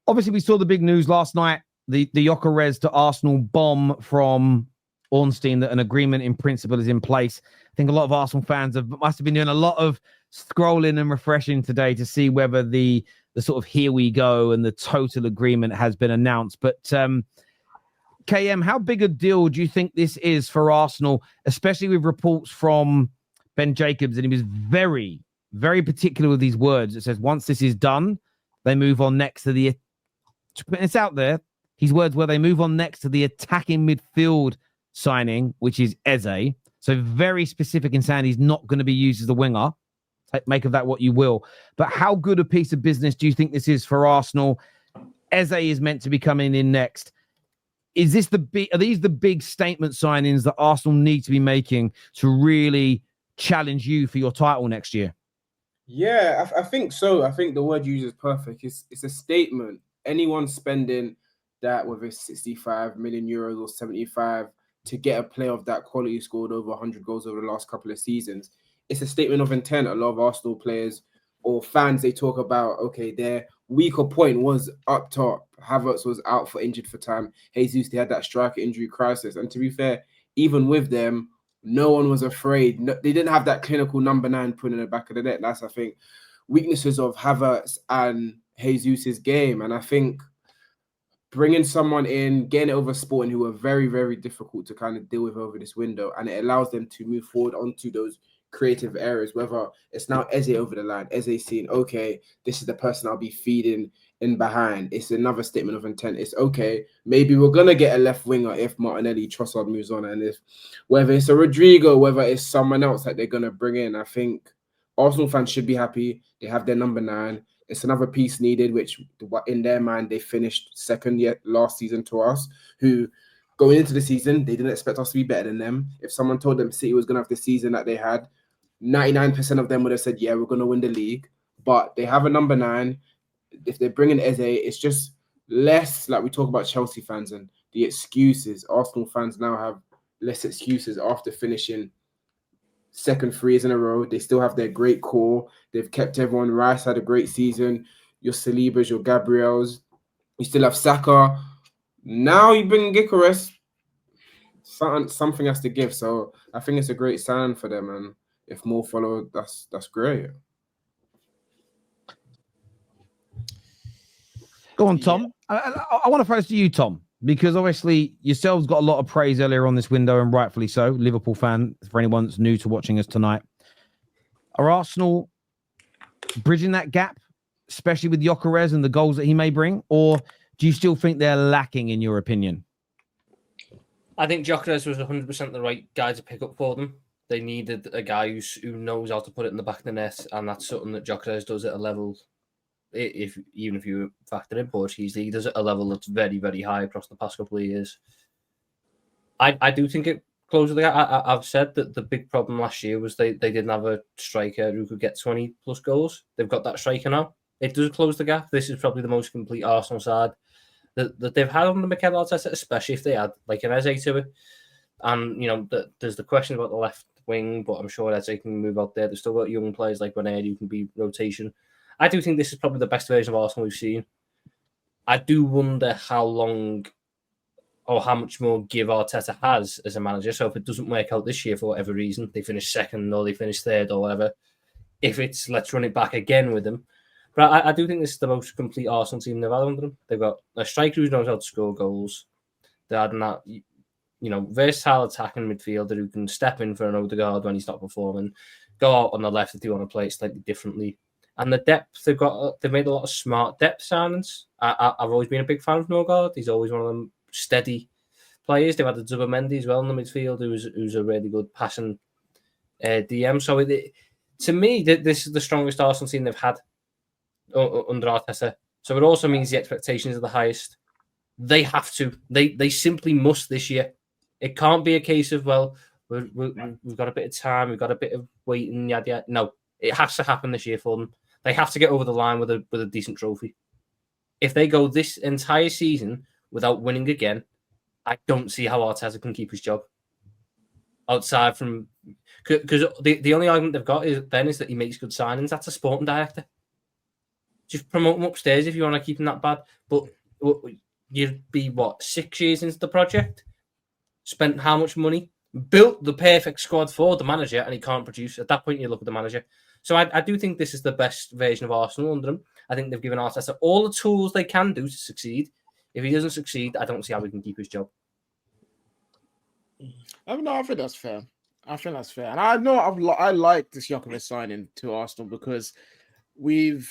Obviously, we saw the big news last night, the Gyokeres to Arsenal bomb from Ornstein, that an agreement in principle is in place. I think a lot of Arsenal fans must have been doing a lot of scrolling and refreshing today to see whether the sort of here we go and the total agreement has been announced. But KM, how big a deal do you think this is for Arsenal, especially with reports from Ben Jacobs? And he was very, very particular with these words. It says once this is done, they move on next to the... It's out there. His words were they move on next to the attacking midfield signing, which is Eze. So very specific in saying he's not going to be used as a winger. Make of that what you will. But how good a piece of business do you think this is for Arsenal? Eze is meant to be coming in next. Are these the big statement signings that Arsenal need to be making to really challenge you for your title next year? Yeah, I think so. I think the word used is perfect. It's a statement. Anyone spending that, whether it's 65 million euros or 75, to get a player of that quality scored over 100 goals over the last couple of seasons, it's a statement of intent. A lot of Arsenal players or fans, they talk about, okay, their weaker point was up top. Havertz was out for injured for time. Jesus, they had that striker injury crisis. And to be fair, even with them, no one was afraid. No, they didn't have that clinical number 9 put in the back of the net. That's, I think, weaknesses of Havertz and Jesus's game. And I think bringing someone in, getting it over Sporting, who are very, very difficult to kind of deal with over this window, and it allows them to move forward onto those creative areas, whether it's now Eze over the line, Eze seeing, okay, this is the person I'll be feeding in behind. It's another statement of intent. It's okay, maybe we're going to get a left winger if Martinelli, Trossard moves on, and if whether it's a Rodrigo, whether it's someone else that they're going to bring in, I think Arsenal fans should be happy. They have their number 9. It's another piece needed, which in their mind, they finished second yet last season to us, who going into the season, they didn't expect us to be better than them. If someone told them City was going to have the season that they had, 99% of them would have said, yeah, we're going to win the league. But they have a number 9. If they're bringing Eze, it's just less like we talk about Chelsea fans and the excuses. Arsenal fans now have less excuses after finishing second 3 years in a row. They still have their great core. They've kept everyone. Rice had a great season. Your Salibas, your Gabriels. You still have Saka. Now you bring Gyokeres. Something has to give. So I think it's a great sign for them. And if more follow, that's great. Go on, Tom. Yeah. I want to throw this to you, Tom, because obviously yourselves got a lot of praise earlier on this window, and rightfully so. Liverpool fan, for anyone that's new to watching us tonight. Are Arsenal bridging that gap, especially with Gyokeres and the goals that he may bring, or do you still think they're lacking, in your opinion? I think Gyokeres was 100% the right guy to pick up for them. They needed a guy who knows how to put it in the back of the net, and that's something that Gyokeres does at a level, even if you factor in Portuguese league, does at a level that's very, very high across the past couple of years. I do think it closes the gap. I've said that the big problem last year was they didn't have a striker who could get 20 plus goals. They've got that striker now. It does close the gap. This is probably the most complete Arsenal side that they've had under Mikel Arteta, especially if they add like an Eze to it. And, you know, there's the question about the left wing, but I'm sure Eze can move out there. They've still got young players like Ranieri who can be rotation. I do think this is probably the best version of Arsenal we've seen. I do wonder how long or how much more give Arteta has as a manager. So if it doesn't work out this year for whatever reason, they finish second or they finish third or whatever, if it's let's run it back again with them. But I do think this is the most complete Arsenal team they've had under them. They've got a striker who knows how to score goals. They're adding that, you know, versatile attacking midfielder who can step in for an Odegaard when he's not performing, go out on the left if they want to play it slightly differently. And the depth they've made a lot of smart depth signings. I've always been a big fan of Norgard. He's always one of them steady players. They've had the Zubimendi as well in the midfield, who's a really good passing DM. So to me, this is the strongest Arsenal team they've had under Arteta. So it also means the expectations are the highest. They have to. They simply must this year. It can't be a case of, well, we've got a bit of time, we've got a bit of waiting, yada yada. No, it has to happen this year for them. They have to get over the line with a decent trophy. If they go this entire season without winning again, I don't see how Arteta can keep his job. Outside from, because the only argument they've got is that he makes good signings. That's a sporting director. Just promote him upstairs if you want to keep him that bad. But you'd be, 6 years into the project? Spent how much money? Built the perfect squad for the manager, and he can't produce. At that point, you look at the manager. So I do think this is the best version of Arsenal under him. I think they've given Arteta all the tools they can do to succeed. If he doesn't succeed, I don't see how he can keep his job. I think that's fair. And I know I like this Gyokeres signing to Arsenal because we've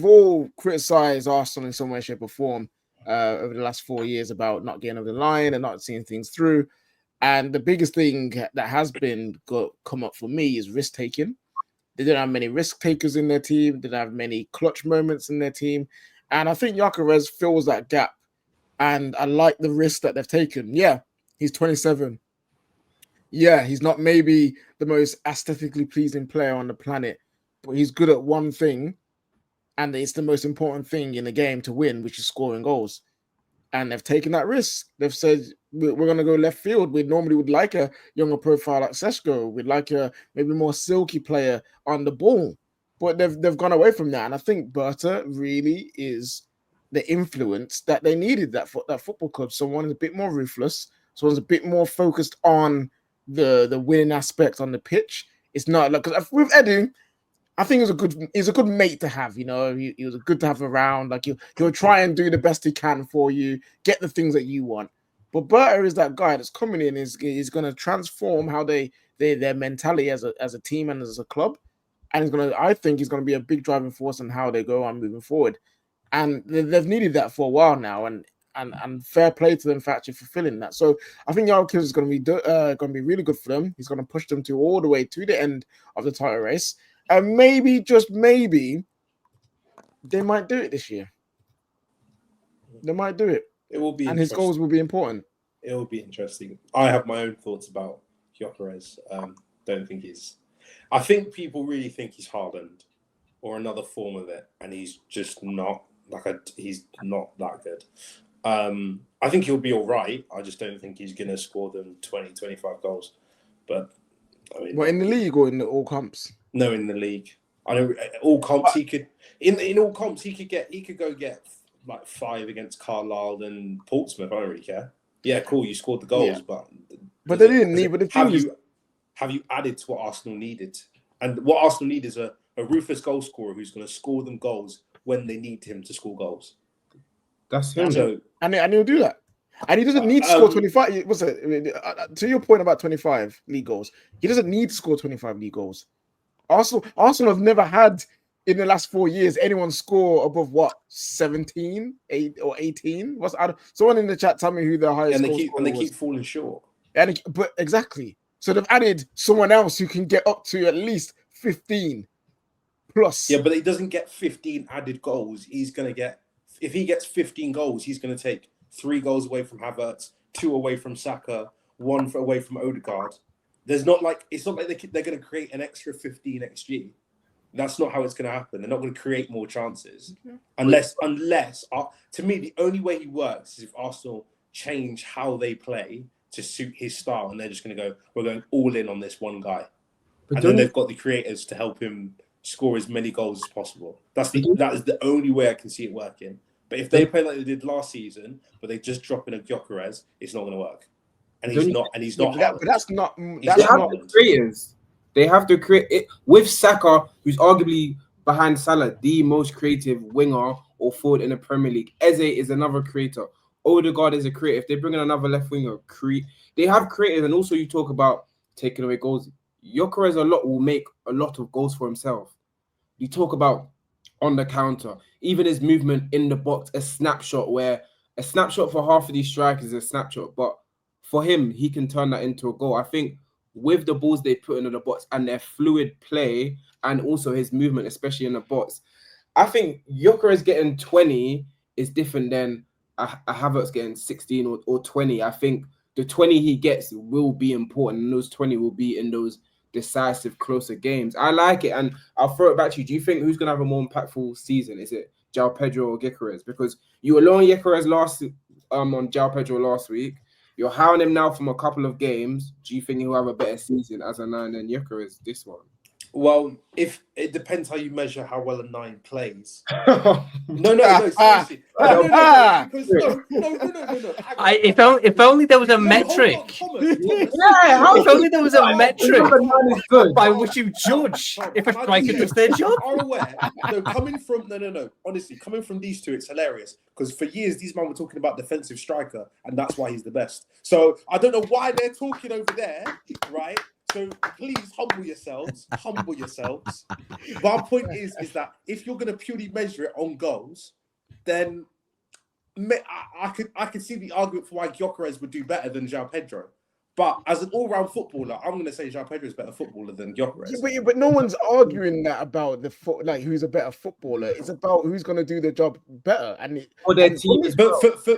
all criticised Arsenal in some way, shape, or form over the last 4 years about not getting over the line and not seeing things through. And the biggest thing that has come up for me is risk taking. They didn't have many risk takers in their team. Didn't have many clutch moments in their team, and I think Gyokeres fills that gap. And I like the risk that they've taken. Yeah, he's 27. Yeah, he's not maybe the most aesthetically pleasing player on the planet, but he's good at one thing, and it's the most important thing in the game to win, which is scoring goals. And they've taken that risk. They've said, we're going to go left field. We normally would like a younger profile like Sesko. We'd like a maybe more silky player on the ball. But they've gone away from that. And I think Berta really is the influence that they needed, that football club. Someone is a bit more ruthless. Someone's a bit more focused on the winning aspect on the pitch. It's not like, because with Edu, I think he's a good mate to have. You know, he was good to have around. Like he'll try and do the best he can for you, get the things that you want. But Berta is that guy that's coming in. Is going to transform how their mentality as a team and as a club, and I think he's going to be a big driving force in how they go on moving forward. And they've needed that for a while now, and fair play to them for actually fulfilling that. So I think Gyokeres is going to be really good for them. He's going to push them all the way to the end of the title race. And maybe, just maybe, they might do it this year. They might do it. It will be, and his goals will be important. It will be interesting. I have my own thoughts about Gyokeres. Don't think he's. I think people really think he's Haaland or another form of it, and he's just not. He's not that good. I think he'll be all right. I just don't think he's going to score them 20, 25 goals. But I mean, in the league or in all comps? No, in the league. I know all comps he could. In all comps he could go get like 5 against Carlisle and Portsmouth. I don't really care. Yeah, cool. You scored the goals, but they didn't need. But the team have you added to what Arsenal needed? And what Arsenal need is a ruthless goal scorer who's going to score them goals when they need him to score goals. That's him. So, and he'll do that. And he doesn't need to score 25. What's it? To your point about 25 league goals, he doesn't need to score 25 league goals. Arsenal have never had in the last 4 years anyone score above 17, 8 or 18. Someone in the chat tell me who the highest and they keep falling short. But exactly. So they've added someone else who can get up to at least 15 plus. Yeah, but he doesn't get 15 added goals. He's going to get, if he gets 15 goals, he's going to take 3 goals away from Havertz, 2 away from Saka, 1 away from Odegaard. It's not like they're going to create an extra 15 XG. That's not how it's going to happen. They're not going to create more chances unless to me the only way he works is if Arsenal change how they play to suit his style, and they're just going to go, we're going all in on this one guy, and then they've got the creators to help him score as many goals as possible. That is the only way I can see it working. But if they play like they did last season, but they just drop in a Gyokeres, it's not going to work. And he's not. But that's not. They have the creators. They have to create it with Saka, who's arguably behind Salah, the most creative winger or forward in the Premier League. Eze is another creator. Odegaard is a creator. If they bring in another left winger, they have creators. And also, you talk about taking away goals. Gyokeres will make a lot of goals for himself. You talk about on the counter, even his movement in the box, a snapshot for half of these strikers is a snapshot, but for him, he can turn that into a goal. I think with the balls they put into the box and their fluid play and also his movement, especially in the box, I think Gyokeres getting 20 is different than a Havertz getting 16 or 20. I think the 20 he gets will be important, and those 20 will be in those decisive, closer games. I like it, and I'll throw it back to you. Do you think who's going to have a more impactful season? Is it João Pedro or Gyokeres? Because you were low on Gyokeres on João Pedro last week. You're hounding him now from a couple of games. Do you think he'll have a better season as a 9 than Gyokeres this one? Well, if it depends how you measure how well a 9 plays. Oh, No, seriously. Ah. Because no. If only there was a No, hold metric. on, Thomas. Yeah, how If only there was a You metric know the man is good. by which you judge Tom, if a can I striker just does say, their job. you are aware. No, coming from no. Honestly, coming from these two, it's hilarious because for years these men were talking about defensive striker, and that's why he's the best. So I don't know why they're talking over there, right? So please humble yourselves. My point is that if you're going to purely measure it on goals, then I could see the argument for why Gyokeres would do better than João Pedro. But as an all-round footballer, I'm going to say João Pedro is a better footballer than Gyokeres. But no one's arguing that about like who's a better footballer. It's about who's going to do the job better. And For their team as well. But for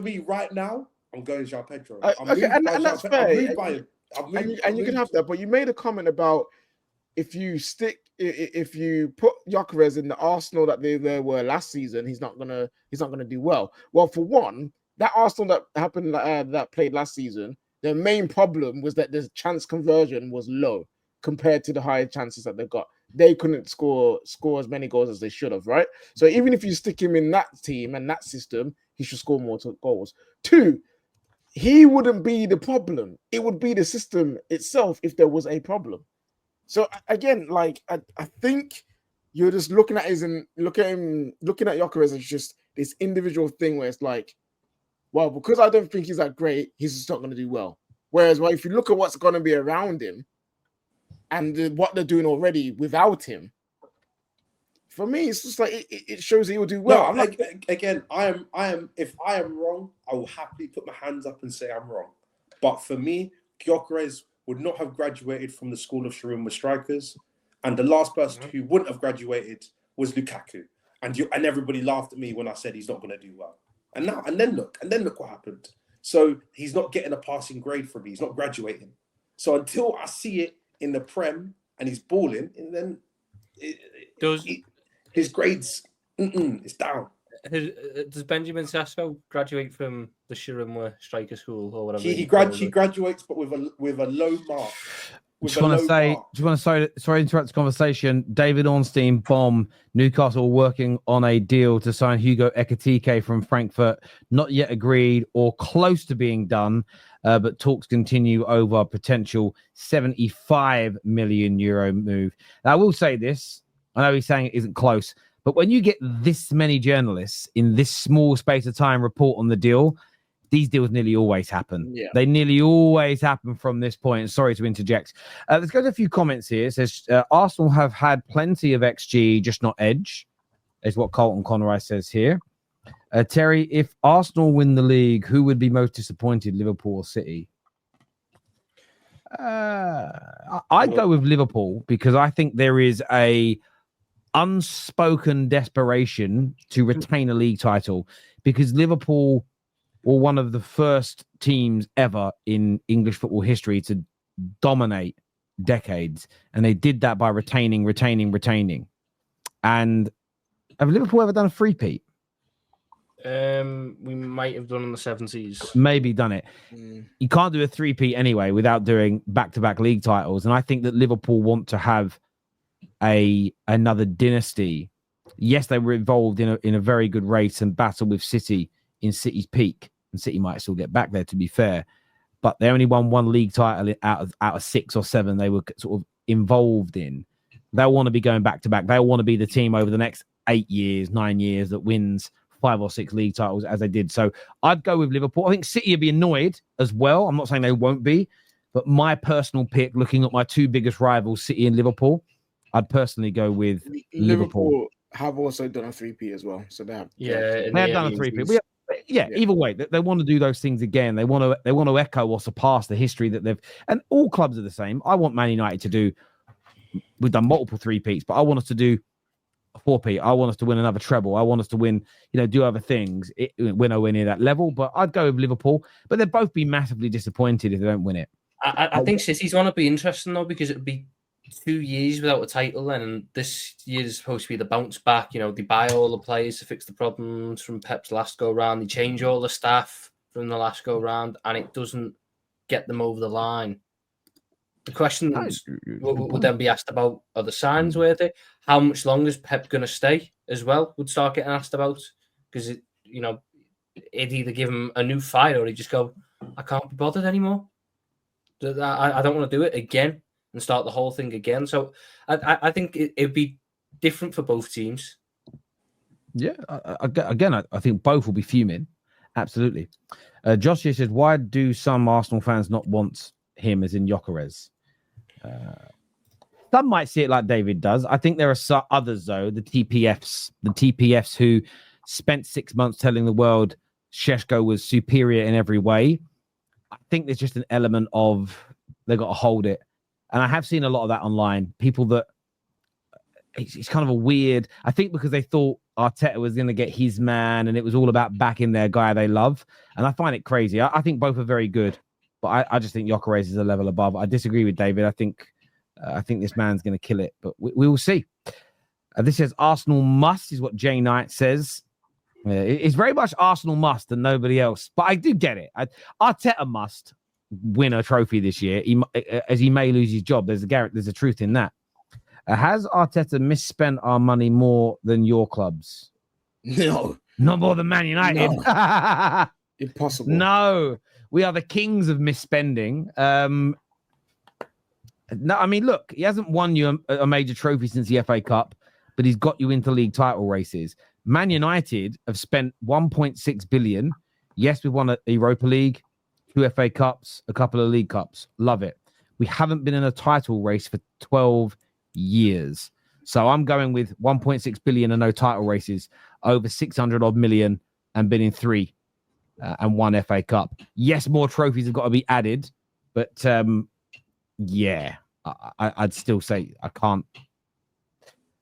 me, right now, I'm going João Pedro. and that's fair. I'm moved by him. And you can have that, but you made a comment about if you put Gyokeres in the Arsenal that they were last season, he's not gonna do well. Well, for one, that Arsenal that happened that played last season, their main problem was that the chance conversion was low compared to the higher chances that they got. They couldn't score as many goals as they should have, right? So even if you stick him in that team and that system, he should score more goals. Two, he wouldn't be the problem. It would be the system itself if there was a problem. So again, like I think you're just looking at Gyokeres as just this individual thing where it's like, well, because I don't think he's that great, he's just not going to do well. Whereas, well, if you look at what's going to be around him and what they're doing already without him, for me, it's just like it shows he will do well. No, again, I am. If I am wrong, I will happily put my hands up and say I'm wrong. But for me, Gyokeres would not have graduated from the school of Sharuma strikers, and the last person who wouldn't have graduated was Lukaku. And everybody laughed at me when I said he's not going to do well. And then look what happened. So he's not getting a passing grade from me. He's not graduating. So until I see it in the Prem and he's balling, and then his grades, it's down. Does Benjamin Sesko graduate from the Shirumwa Striker School or whatever? He graduates, but with a low mark. Just want to say, sorry to interrupt the conversation. David Ornstein, Bomb, Newcastle working on a deal to sign Hugo Ekitike from Frankfurt. Not yet agreed or close to being done, but talks continue over a potential 75 million euro move. Now, I will say this. I know he's saying it isn't close, but when you get this many journalists in this small space of time report on the deal, these deals nearly always happen. Yeah. They nearly always happen from this point. Sorry to interject. Let's go to a few comments here. It says, Arsenal have had plenty of XG, just not edge, is what Colton Conroy says here. Terry, if Arsenal win the league, who would be most disappointed, Liverpool or City? I'd go with Liverpool because I think there is a unspoken desperation to retain a league title because Liverpool were one of the first teams ever in English football history to dominate decades. And they did that by retaining. And have Liverpool ever done a three-peat? We might have done in the 70s. Maybe done it. You can't do a three-peat anyway without doing back-to-back league titles. And I think that Liverpool want to have another dynasty. Yes, they were involved in a very good race and battle with City in City's peak, and City might still get back there, to be fair, but they only won one league title out of 6 or 7 they were sort of involved in. They'll want to be going back to back. They'll want to be the team over the next 8 years, 9 years that wins 5 or 6 league titles as they did. So I'd go with Liverpool. I think City would be annoyed as well. I'm not saying they won't be, but my personal pick, looking at my 2 biggest rivals, City and Liverpool, I'd personally go with Liverpool. Have also done a 3P as well, so they have done a 3P. Yeah, either way, they want to do those things again. They want to echo or surpass the history that they've. And all clubs are the same. I want Man United to do. We've done multiple 3Ps, but I want us to do a 4P. I want us to win another treble. I want us to win. Do other things. We're nowhere near that level, but I'd go with Liverpool. But they'd both be massively disappointed if they don't win it. I think City's one would be interesting though because it'd be 2 years without a title then, and this year is supposed to be the bounce back. They buy all the players to fix the problems from Pep's last go round. They change all the staff from the last go round, and it doesn't get them over the line. The questions would then be asked about, are the signs worth it? How much longer is Pep going to stay as well? Would start getting asked about, because it'd either give him a new fight or he'd just go, I can't be bothered anymore. I don't want to do it again and start the whole thing again. So I think it'd be different for both teams. Yeah, I think both will be fuming. Absolutely. Josh here says, why do some Arsenal fans not want him, as in Gyokeres? Some might see it like David does. I think there are others, though, the TPFs who spent 6 months telling the world Šeško was superior in every way. I think there's just an element of they got to hold it. And I have seen a lot of that online. People that it's kind of a weird, I think because they thought Arteta was going to get his man and it was all about backing their guy they love. And I find it crazy. I think both are very good, but I just think Gyokeres is a level above. I disagree with David. I think this man's going to kill it, but we will see. This says Arsenal must, is what Jay Knight says. It's very much Arsenal must and nobody else, but I do get it. Arteta must win a trophy this year, as he may lose his job. There's a truth in that. Has Arteta misspent our money more than your clubs? No. Not more than Man United. No. Impossible. No. We are the kings of misspending. No, I mean, look, he hasn't won you a major trophy since the FA Cup, but he's got you into league title races. Man United have spent 1.6 billion. Yes, we've won a Europa League, 2 FA Cups, a couple of League Cups. Love it. We haven't been in a title race for 12 years. So I'm going with 1.6 billion and no title races, over 600 odd million, and been in 3 and 1 FA Cup. Yes, more trophies have got to be added, but yeah, I'd still say I can't.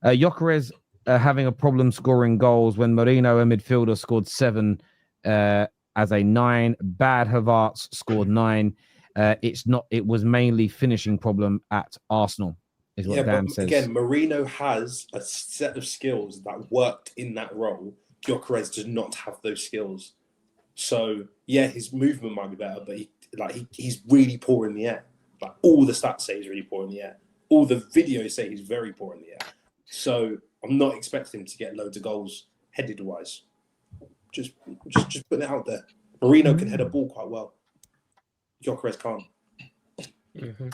Gyokeres having a problem scoring goals when Mourinho, a midfielder, scored 7 as a 9. Bad Havertz scored 9. It was mainly finishing problem at Arsenal, is what Dan says. Again, Mourinho has a set of skills that worked in that role. Gyokeres does not have those skills. So yeah, his movement might be better, but he's really poor in the air. Like all the stats say he's really poor in the air. All the videos say he's very poor in the air. So I'm not expecting him to get loads of goals headed wise. Just putting it out there. Mourinho can head a ball quite well. Gyokeres can't. Mm-hmm.